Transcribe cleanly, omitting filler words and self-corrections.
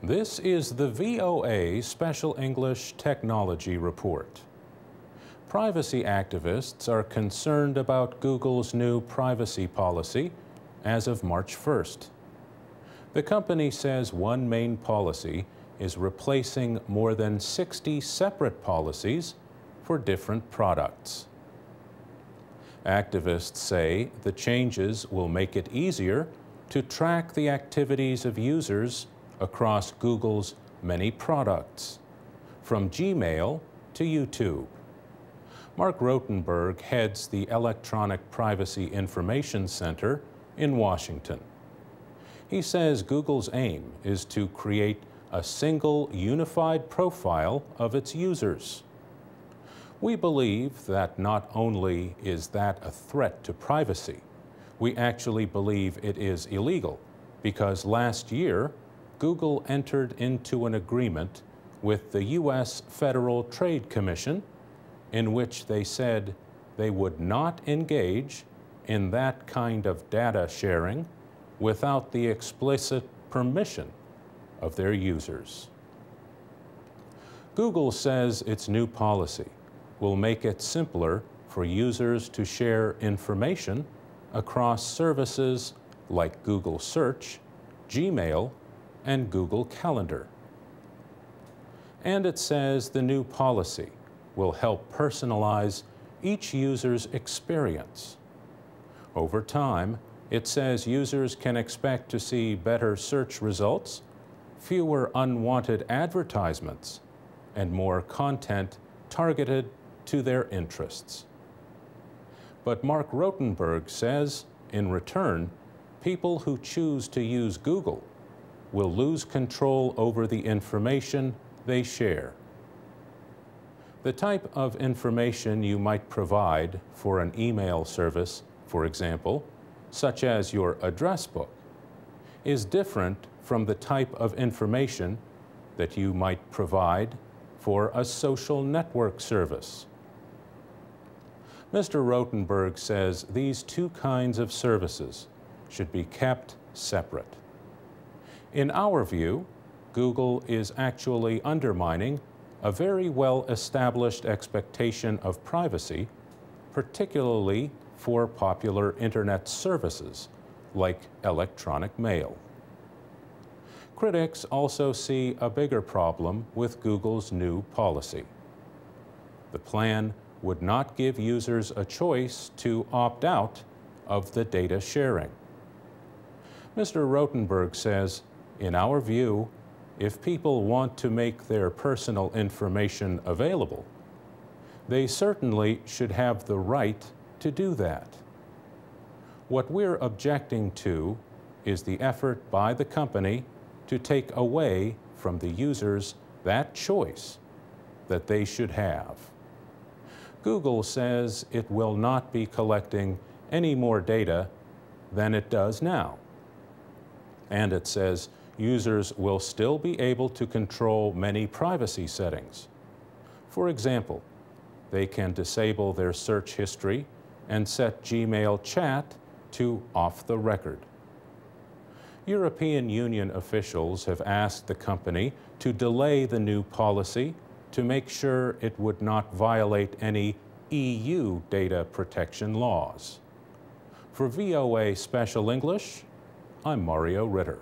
This is the VOA Special English Technology Report. Privacy activists are concerned about Google's new privacy policy as of March 1st. The company says one main policy is replacing more than 60 separate policies for different products. Activists say the changes will make it easier to track the activities of users across Google's many products, from Gmail to YouTube. Mark Rotenberg heads the Electronic Privacy Information Center in Washington. He says Google's aim is to create a single unified profile of its users. We believe that not only is that a threat to privacy, we actually believe it is illegal because last year Google entered into an agreement with the U.S. Federal Trade Commission in which they said they would not engage in that kind of data sharing without the explicit permission of their users. Google says its new policy will make it simpler for users to share information across services like Google Search, Gmail, and Google Calendar. And it says the new policy will help personalize each user's experience. Over time, it says users can expect to see better search results, fewer unwanted advertisements, and more content targeted to their interests. But Mark Rotenberg says, in return, people who choose to use Google will lose control over the information they share. The type of information you might provide for an email service, for example, such as your address book, is different from the type of information that you might provide for a social network service. Mr. Rotenberg says these two kinds of services should be kept separate. In our view, Google is actually undermining a very well-established expectation of privacy, particularly for popular internet services like electronic mail. Critics also see a bigger problem with Google's new policy. The plan would not give users a choice to opt out of the data sharing. Mr. Rotenberg says, in our view, if people want to make their personal information available, they certainly should have the right to do that. What we're objecting to is the effort by the company to take away from the users that choice that they should have. Google says it will not be collecting any more data than it does now. And it says users will still be able to control many privacy settings. For example, they can disable their search history and set Gmail chat to off the record. European Union officials have asked the company to delay the new policy to make sure it would not violate any EU data protection laws. For VOA Special English, I'm Mario Ritter.